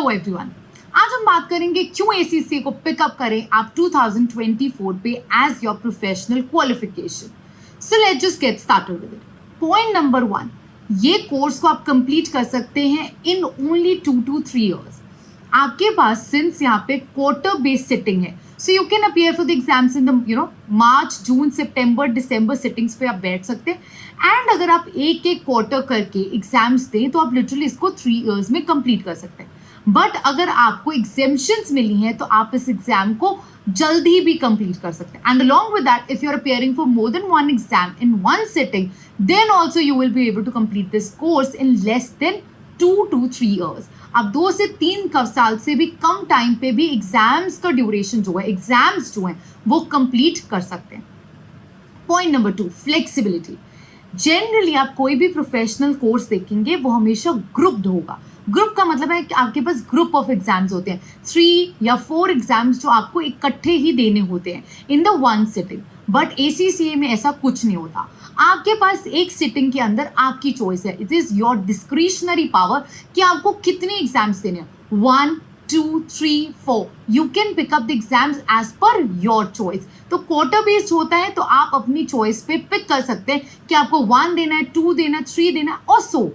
Hello everyone, आज हम बात करेंगे क्यों एसीसीए को पिकअप करें आप 2024 पे as your professional qualification. So let's just get started with it. Point number 1, ये कोर्स को आप कंप्लीट कर सकते हैं इन ओनली 2 to 3 इयर्स। आपके पास सिंस यहाँ पे क्वार्टर बेस्ड सिटिंग है, so you can appear for the exams in the March, June, September, December sittings पे आप बैठ सकते हैं। एंड अगर आप एक एक क्वार्टर करके एग्जाम्स दें तो आप लिटरली इसको 3 इयर्स में कंप्लीट कर सकते हैं। बट अगर आपको एग्जेम्पशंस मिली हैं तो आप इस एग्जाम को जल्दी भी कंप्लीट कर सकते हैं। And along with that, if you are appearing for more than one exam in one sitting, then also you will be able to complete this course in less than 2 to 3 years. आप 2 से 3 साल से भी कम time पे भी exams का duration जो है, एग्जाम्स जो है वो कंप्लीट कर सकते हैं। Point number 2, flexibility. जनरली आप कोई भी प्रोफेशनल कोर्स देखेंगे वो हमेशा ग्रुप्ड होगा। ग्रुप का मतलब है कि आपके पास ग्रुप ऑफ एग्जाम्स होते हैं, 3 या 4 एग्जाम्स जो आपको इकट्ठे ही देने होते हैं in the one sitting. But ACCA में ऐसा कुछ नहीं होता। आपके पास एक सिटिंग के अंदर आपकी चॉइस है। It is your discretionary power कि आपको कितने एग्जाम्स देने हैं, 1, 2, 3, 4। You can pick up the exams as per your choice. तो क्वार्टर बेस्ड होता है तो आप अपनी चॉइस पे पिक कर सकते हैं कि आपको 1 देना है, 2 देना है, 3 देना है और so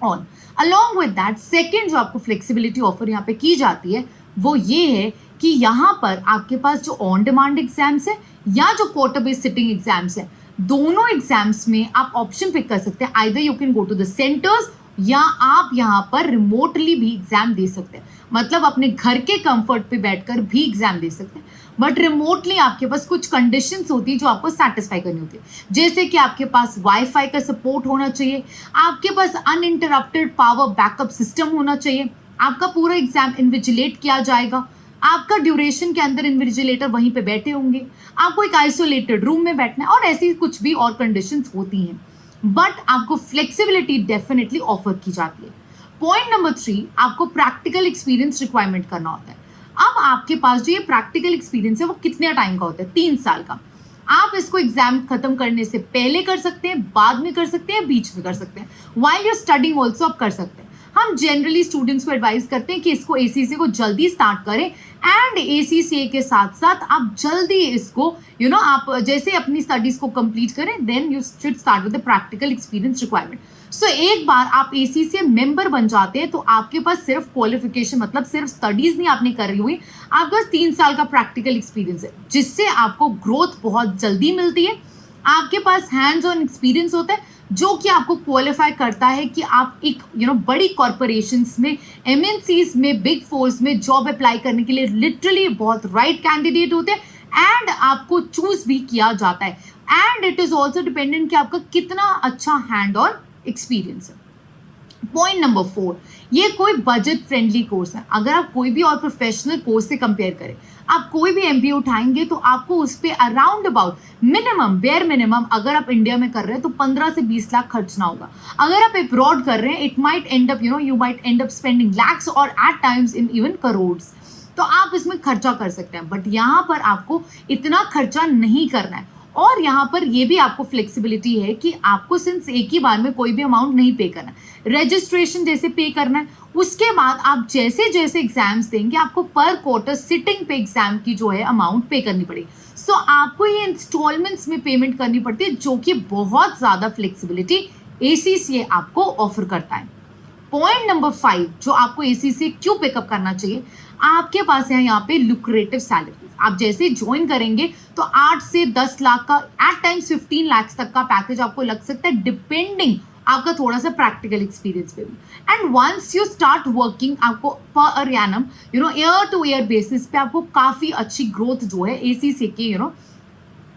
on. Along with that, second जो आपको फ्लेक्सिबिलिटी ऑफर यहाँ पे की जाती है वो ये है कि यहाँ पर आपके पास जो ऑन डिमांड एग्जाम्स है या जो क्वार्टर बेस्ड सिटिंग एग्जाम्स है, दोनों एग्जाम्स में आप ऑप्शन पिक कर सकते हैं। Either you can go to the centres या आप यहाँ पर रिमोटली भी एग्जाम दे सकते हैं। मतलब अपने घर के कंफर्ट पे बैठकर भी एग्जाम दे सकते हैं। बट रिमोटली आपके पास कुछ कंडीशंस होती है जो आपको सेटिस्फाई करनी होती है, जैसे कि आपके पास वाईफाई का सपोर्ट होना चाहिए, आपके पास अनइंटरप्टेड पावर बैकअप सिस्टम होना चाहिए, आपका पूरा एग्जाम इन्विजिलेट किया जाएगा, आपका ड्यूरेशन के अंदर इन्विजिलेटर वहीं पे बैठे होंगे, आपको एक आइसोलेटेड रूम में बैठना है और ऐसी कुछ भी और कंडीशंस होती हैं। बट आपको फ्लेक्सिबिलिटी डेफिनेटली ऑफर की जाती है। पॉइंट नंबर 3, आपको प्रैक्टिकल एक्सपीरियंस रिक्वायरमेंट करना होता है। अब आपके पास जो ये प्रैक्टिकल एक्सपीरियंस है वो कितने टाइम का होता है, 3 साल का। आप इसको एग्जाम खत्म करने से पहले कर सकते हैं, बाद में कर सकते हैं, बीच में कर सकते हैं, व्हाइल यू स्टडिंग ऑल्सो आप कर सकते हैं। हम जनरली स्टूडेंट्स को एडवाइस करते हैं कि इसको एसीसीए को जल्दी स्टार्ट करें एंड एसीसीए के साथ साथ आप जल्दी इसको आप जैसे अपनी स्टडीज को कंप्लीट करें, then you should start with the practical experience requirement. So एक बार आप एसीसीए मेंबर बन जाते हैं तो आपके पास सिर्फ क्वालिफिकेशन मतलब सिर्फ स्टडीज नहीं आपने करी हुई, आपके पास 3 साल का प्रैक्टिकल एक्सपीरियंस है जिससे आपको ग्रोथ बहुत जल्दी मिलती है। आपके पास हैंड्स ऑन एक्सपीरियंस होता है जो कि आपको क्वालिफाई करता है कि आप एक बड़ी कॉरपोरेशंस में, एमएनसीज में, बिग फोर्स में जॉब अप्लाई करने के लिए लिटरली बहुत राइट कैंडिडेट होते हैं एंड आपको चूज भी किया जाता है। And it is also dependent कि आपका कितना अच्छा हैंड ऑन एक्सपीरियंस है। पॉइंट नंबर 4, ये कोई बजट फ्रेंडली कोर्स है। अगर आप कोई भी और प्रोफेशनल कोर्स से कंपेयर करें, आप कोई भी एमबीए उठाएंगे तो आपको उस पर around about minimum, bare minimum अगर आप इंडिया में कर रहे हैं तो 15 से 20 लाख खर्चना होगा। अगर आप अब्रॉड कर रहे हैं, it might end up you might end up spending lakhs और at times in even crores. तो आप इसमें खर्चा कर सकते हैं, बट यहाँ पर आपको इतना खर्चा नहीं करना है। और यहाँ पर ये भी आपको फ्लेक्सिबिलिटी है कि आपको सिंस एक ही बार में कोई भी अमाउंट नहीं पे करना है। रजिस्ट्रेशन जैसे पे करना है, उसके बाद आप जैसे जैसे एग्जाम्स देंगे आपको पर क्वार्टर सिटिंग पे एग्जाम की जो है अमाउंट पे करनी पड़ेगी। सो आपको ये इंस्टॉलमेंट्स में पेमेंट करनी पड़ती है, जो कि बहुत ज़्यादा फ्लेक्सिबिलिटी एसीसीए आपको ऑफर करता है। पॉइंट नंबर 5, जो आपको एसीसीए क्यों पिकअप करना चाहिए, आपके पास है यहाँ पे लुक्रेटिव सैलरीज। आप जैसे ज्वाइन करेंगे तो 8 से 10 लाख का, एट टाइम्स 15 लाख तक का पैकेज आपको लग सकता है, डिपेंडिंग आपका थोड़ा सा प्रैक्टिकल एक्सपीरियंस पे भी। And once you start working, आपको per annum year to year basis पे आपको काफ़ी अच्छी ग्रोथ जो है एसीसीए के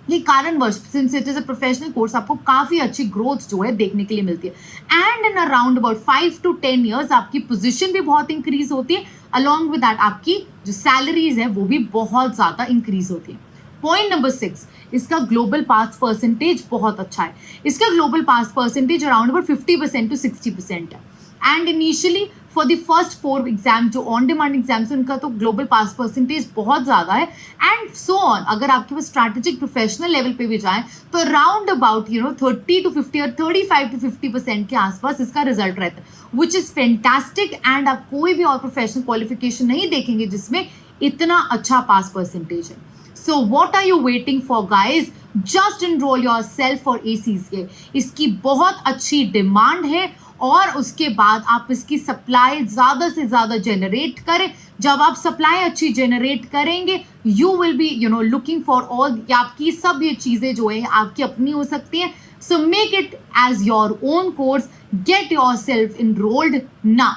ये कारणवश, since it is a professional course, आपको काफ़ी अच्छी ग्रोथ जो है देखने के लिए मिलती है। And in around about 5 to 10 years आपकी पोजीशन भी बहुत इंक्रीज होती है। अलॉन्ग विद दैट आपकी जो सैलरीज है वो भी बहुत ज़्यादा इंक्रीज होती है। पॉइंट नंबर 6, इसका ग्लोबल पास परसेंटेज बहुत अच्छा है। इसका global pass percentage around about 50% to 60% है। And initially for the first 4 exam जो ऑन डिमांड एग्जाम्स है उनका तो ग्लोबल पास परसेंटेज बहुत ज़्यादा है, एंड सो ऑन। अगर आपके पास स्ट्रैटेजिक प्रोफेशनल लेवल पे भी जाएं तो राउंड अबाउट 30 to 50 और 35 to 50% के आसपास इसका रिजल्ट रहता है, विच इज़ फैंटास्टिक। एंड आप कोई भी और प्रोफेशनल क्वालिफिकेशन नहीं देखेंगे जिसमें इतना अच्छा पास परसेंटेज है। So what are you waiting for, guys? Just enroll yourself for ACCA. इसकी बहुत अच्छी डिमांड है और उसके बाद आप इसकी सप्लाई ज़्यादा से ज़्यादा जनरेट करें। जब आप सप्लाई अच्छी जनरेट करेंगे you will be looking for all, आपकी सब ये चीज़ें जो है आपकी अपनी हो सकती हैं। So make it as your own course, get yourself enrolled now.